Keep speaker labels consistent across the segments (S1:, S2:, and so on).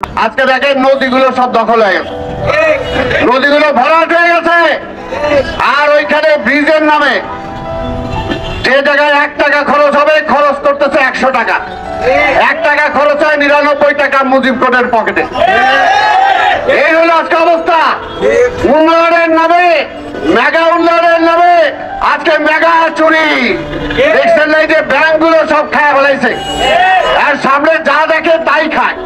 S1: আজকে দেখেন নদীগুলো সব দখল হয়ে গেছে, নদীগুলো ভরাট হয়ে গেছে। আর ওইখানে ব্রিজের নামে যে জায়গায় 1 টাকা খরচ হবে খরচ করতেছে 100 টাকা। 1 টাকা খরচ হয় 99 টাকা মুজিব কোর্টের পকেটে। এই হলো আজকে অবস্থা। উন্নয়নের নামে, মেগা উন্নয়নের নামে আজকে মেগা চুরি দেখছেন না, যে ব্যাংকগুলো সব খায় ফেলাইছে। আর সামনে যা দেখে তাই খায়।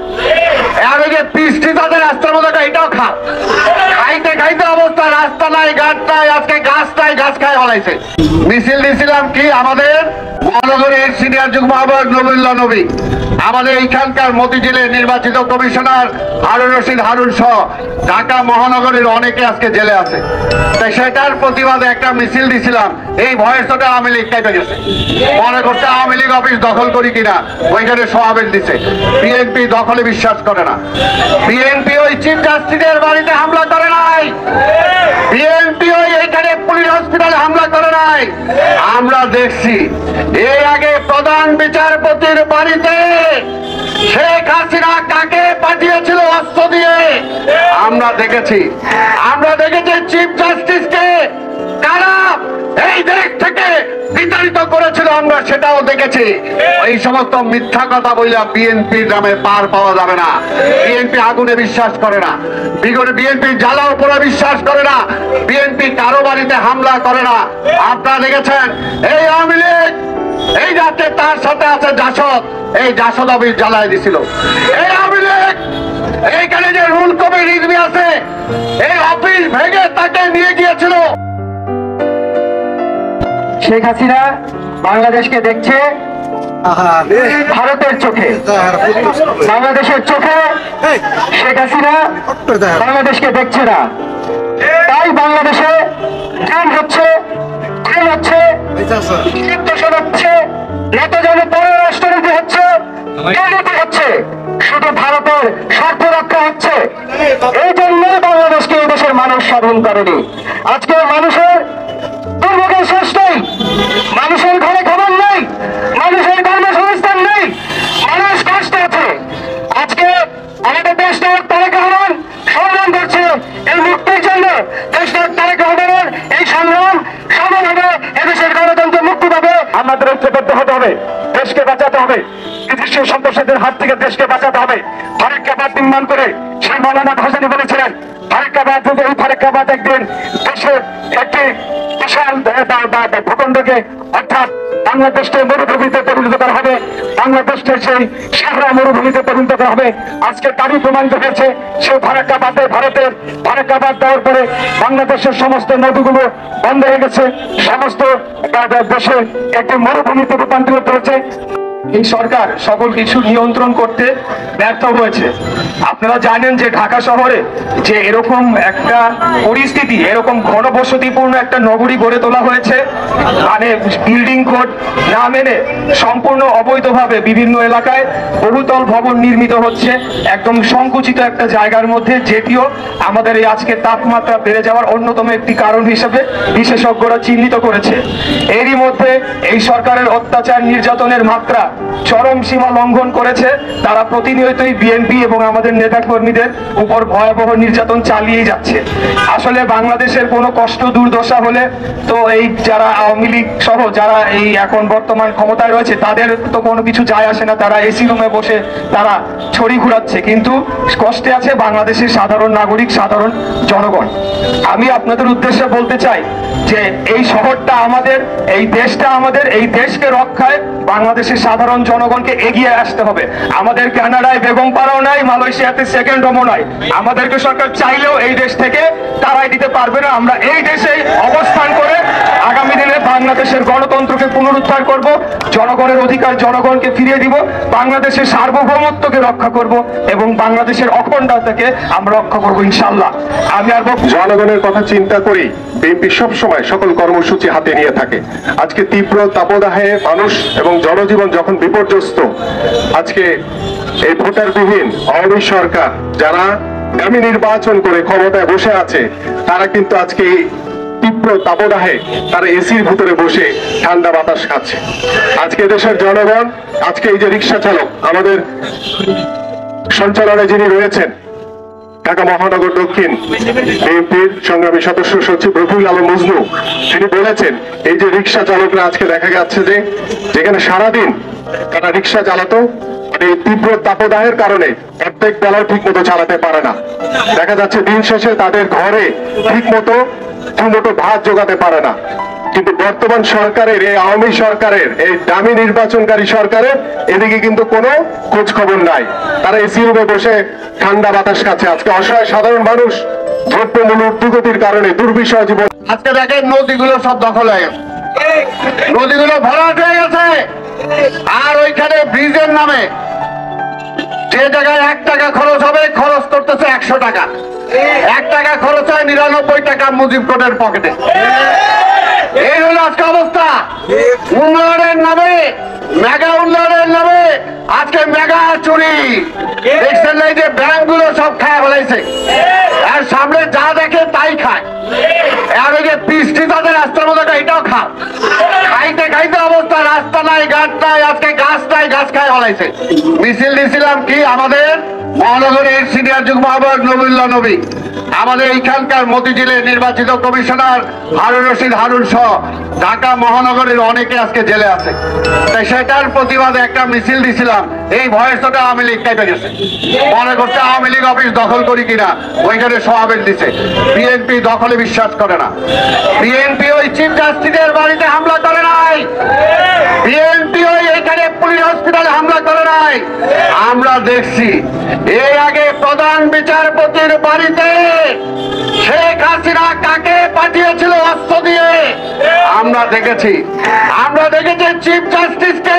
S1: আর ওই যে পিস্টি তাদের রাস্তার মধ্যে এটাও খায়, খাইতে খাইতে অবস্থা, রাস্তা নাই, ঘাট নাই, আজকে গাছ নাই, গাছ খায় ফেলাইছে। মিছিল দিয়েছিলাম কি আমাদের মহানগরের সিনিয়র যুগ্ম আহ্বায়ক নবীউল্লাহ নবী, আমাদের এইখানকার মতিঝিলের নির্বাচিত কমিশনার হারুন রশিদ হারুন সহ ঢাকা মহানগরের অনেকে আজকে জেলে আছে। তাই সেটার প্রতিবাদে একটা মিছিল দিছিলাম। এই ভয়ের সাথে আওয়ামী লীগ কেটে গেছে, মনে করছে আওয়ামী লীগ অফিস দখল করি কিনা, ওইখানে সমাবেশ দিছে। বিএনপি দখলে বিশ্বাস করে না। বিএনপি ওই চিফ জাস্টিসের বাড়িতে হামলা করে নাই, বিএনপি ওই এইখানে পুলিশ হসপিটালে হামলা করে নাই। আমরা দেখছি এর আগে প্রধান বিচারপতির বাড়িতে শেখ হাসিনা কাকে পাঠিয়েছিল অস্ত্র দিয়ে আমরা দেখেছি। আমরা দেখেছি চিফ জাস্টিসকে কারা এই দেশ থেকে বিতাড়িত করেছিল, আমরা সেটাও দেখেছি। এই সমস্ত মিথ্যা কথা বললে বিএনপির নামে পার পাওয়া যাবে না। বিএনপি আগুনে বিশ্বাস করে না, বিএনপি জ্বালা উপরে বিশ্বাস করে না, বিএনপি কারো বাড়িতে হামলা করে না। আপনারা দেখেছেন এই আওয়ামী লীগ এই যাচ্ছে তার সাথে আছে জাসদ, এই জাসদ অফিস জ্বালায় দিছিল। এই আওয়ামী লীগ এইখানে যে রুল কবি রিজভি আছে এই অফিস ভেঙে তাকে নিয়ে গিয়েছিল।
S2: শেখ হাসিনা বাংলাদেশকে দেখছে ভারতের চোখে, বাংলাদেশের চোখে শেখ হাসিনা বাংলাদেশকে দেখছে না। তাই বাংলাদেশে খুন হচ্ছে, খুন হচ্ছে, দূষণ হচ্ছে, নতজন পররাষ্ট্রনীতি হচ্ছে, দুর্নীতি হচ্ছে, শুধু ভারতের স্বার্থ রক্ষা হচ্ছে। এই জন্য বাংলাদেশকে এই দেশের মানুষ স্বাধীন করেনি। আজকে মানুষের দুর্ভোগের শেষ নেই, মানুষের ঘরে খবর নেই, মানুষের কর্মসংস্থান নেই, মানুষ কষ্টে আছে। আজকে আমাদের দেশনায়ক তারেক রহমান সংগ্রাম করছে এই মুক্তির জন্য। দেশনায়ক তারেক রহমানের এই সংগ্রাম সফল হবে, এদেশের গণতন্ত্র মুক্তি পাবে। আমাদের ঐক্যবদ্ধ হতে হবে, দেশকে বাঁচাতে হবে, বিদেশি সন্ত্রাসীদের হাত থেকে দেশকে বাঁচাতে হবে। ফারাক্কাবাদ নির্মাণ করে সেই মৌলানা ভাসানী বলেছিলেন ফারাক্কাবাদ যদি এই ফারাক্কাবাদ একদিন দেশের একটি বিশাল ভূখণ্ডকে অর্থাৎ বাংলাদেশকে মরুভূমিতে পরিণত করা হবে, বাংলাদেশকে সেই সাহরা মরুভূমিতে পরিণত করা হবে। আজকে তারই প্রমাণিত হয়েছে সেই ফারাক্কাবাদে, ভারতের ফারাক্কাবাদ দেওয়ার পরে বাংলাদেশের সমস্ত নদীগুলো বন্ধ হয়ে গেছে, সমস্ত দেশে একটি মরুভূমিতে রূপান্তরিত হয়েছে। এই সরকার সকল কিছু নিয়ন্ত্রণ করতে ব্যর্থ হয়েছে। আপনারা জানেন যে ঢাকা শহরে যে এরকম একটা পরিস্থিতি, এরকম ঘনবসতিপূর্ণ একটা নগরী গড়ে তোলা হয়েছে, মানে বিল্ডিং কোড না মেনে সম্পূর্ণ অবৈধভাবে বিভিন্ন এলাকায় বহুতল ভবন নির্মিত হচ্ছে একদম সংকুচিত একটা জায়গার মধ্যে, যেটিও আমাদের এই আজকে তাপমাত্রা বেড়ে যাওয়ার অন্যতম একটি কারণ হিসেবে বিশেষজ্ঞরা চিহ্নিত করেছে। এরই মধ্যে এই সরকারের অত্যাচার নির্যাতনের মাত্রা চরম সীমা লঙ্ঘন করেছে। তারা প্রতিনিয়তই বিএনপি এবং আমাদের নেতা কর্মীদের উপর ভয়াবহ নির্যাতন চালিয়ে যাচ্ছে। আসলে বাংলাদেশের কোনো কষ্ট দুর্দশা হলে তো এই যারা আওয়ামী লীগ সহ যারা এই এখন বর্তমান ক্ষমতায় রয়েছে তাদের তো কোনো কিছু যায় আসে না, তারা এসি রুমে বসে তারা ছড়ি ঘুরাচ্ছে, কিন্তু কষ্টে আছে বাংলাদেশের সাধারণ নাগরিক, সাধারণ জনগণ। আমি আপনাদের উদ্দেশ্যে বলতে চাই যে এই শহরটা আমাদের, এই দেশটা আমাদের, এই দেশকে রক্ষায় বাংলাদেশের সাধারণ জনগণকে এগিয়ে আসতে হবে। আমাদের কানাডায় বেগম পাড়াও নাই, মালয়েশিয়াতে সেকেন্ড হোমও নাই। আমাদেরকে সরকার চাইলেও এই দেশ থেকে তারাই দিতে পারবে না। আমরা এই দেশেই অবস্থান করে আগামী দিনে বাংলাদেশের গণতন্ত্রকে পুনরুদ্ধার করব, জনগণের অধিকার জনগণকে ফিরিয়ে দিব, বাংলাদেশের সার্বভৌমত্বকে রক্ষা করব এবং বাংলাদেশের অখণ্ডতাকে আমরা রক্ষা করব ইনশাআল্লাহ। আমি আর
S3: জনগণের কথা চিন্তা করি বিএনপি সবসময় সকল কর্মসূচি হাতে নিয়ে থাকে। আজকে তীব্র তাপদাহে মানুষ এবং জনজীবন যখন বিপর্যস্ত, আজকে এই ভোটারবিহীন আওয়ামী সরকার যারা দামি নির্বাচন করে ক্ষমতায় বসে আছে, তারা কিন্তু আজকে তীব্র তাপদাহে তারা এসির ভিতরে বসে ঠান্ডা বাতাস খাচ্ছে। আজকে দেশের জনগণ, আজকে এই যে রিক্সা চালক, আমাদের সঞ্চালনে যিনি রয়েছেন ঢাকা মহানগর দক্ষিণ বিএনপির সংগ্রামী সদস্য সচিব রফিকুল আলম মজনু, তিনি বলেছেন এই যে রিক্সা চালকরা আজকে দেখা যাচ্ছে যে যেখানে সারাদিন তারা রিক্সা চালাতো, এই তীব্র তাপদাহের কারণে প্রত্যেক বেলাও ঠিক মতো চালাতে পারে না। দেখা যাচ্ছে দিন শেষে তাদের ঘরে ঠিক মতো দুমুঠো ভাত জোগাতে পারে না। কিন্তু বর্তমান সরকারের, এই আওয়ামী সরকারের, এই দামি নির্বাচনকারী সরকারের এদিকে কিন্তু কোনো খোঁজ খবর নাই। তারা এসি রুমে বসে ঠান্ডা বাতাস খাচ্ছে। আজকে অসহায় সাধারণ মানুষ দ্রব্যমূল্য ঊর্ধ্বগতির কারণে দুর্বিষহ জীবন।
S1: আজকে দেখেন নদীগুলো সব দখল হয়ে গেছে, নদীগুলো ভরাট হয়ে গেছে। আর ওইখানে ব্রিজের নামে যে জায়গায় 1 টাকা খরচ হবে, খরচ করতেছে 100 টাকা। 1 টাকা খরচ হয় 99 টাকা মুজিব কোর্টের পকেটে। এই হলো আজকে অবস্থা। উন্নয়নের নামে, মেগা উন্নয়নের নামে আজকে মেগা চুরি। দেখছেন না, এই যে ব্যাংকগুলো সব খায় ফেলাইছে, আর সামনে যা দেখে তাই খায়। আর ওই যে বৃষ্টি তাদের রাস্তার মধ্যে এটাও খা, খাইতে খাইতে অবস্থা, রাস্তা নাই, ঘাট নাই, আজকে গাছ নাই, গাছ খায় ফেলাইছে। মিছিল দিয়েছিলাম কি আমাদের মহানগরের সিনিয়র যুগ্ম আহ্বায়ক নবীউল্লাহ নবী, আমাদের এইখানকার মতিঝিলের নির্বাচিত কমিশনার হারুন রশিদ হারুন সহ ঢাকা মহানগরের অনেকে আজকে জেলে আছে। তাই সেটার প্রতিবাদে একটা মিছিল দিছিলাম। এই ভয়েসটা আওয়ামী লীগ কেটে গেছে, মনে করছে আওয়ামী লীগ অফিস দখল করি কিনা, ওইখানে সমাবেশ দিছে। বিএনপি দখলে বিশ্বাস করে না। বিএনপি ওই চিফ জাস্টিসের বাড়িতে হামলা করে নাই, বিএনপি ওই এখানে পুলিশ হসপিটালে হামলা করে নাই। আমরা দেখছি এর আগে প্রধান বিচারপতির বাড়িতে শেখ হাসিনা কাকে পাঠিয়েছিল অস্ত্র দিয়ে, আমরা দেখেছি। আমরা দেখেছি চিফ জাস্টিসকে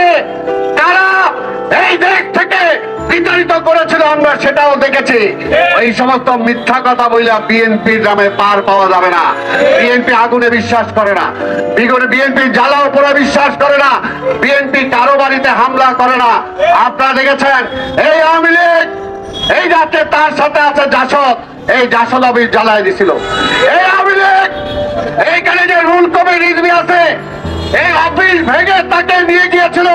S1: কারা এই দেশ থেকে বিতাড়িত করেছিল, আমরা সেটাও দেখেছি। এই সমস্ত মিথ্যা কথা বললে বিএনপির নামে পার পাওয়া যাবে না। বিএনপি আগুনে বিশ্বাস করে না, বিএনপি জ্বালা উপরে বিশ্বাস করে না, বিএনপি কারো বাড়িতে হামলা করে না। আপনারা দেখেছেন এই আওয়ামী লীগ এই রাতে তার সাথে আছে জাসদ, এই জাসদ অফিস জ্বালায় দিছিল। এই আওয়ামী লীগ এইখানে যে রুল কমিটি আছে, এই অফিস ভেঙে তাকে নিয়ে গিয়েছিল।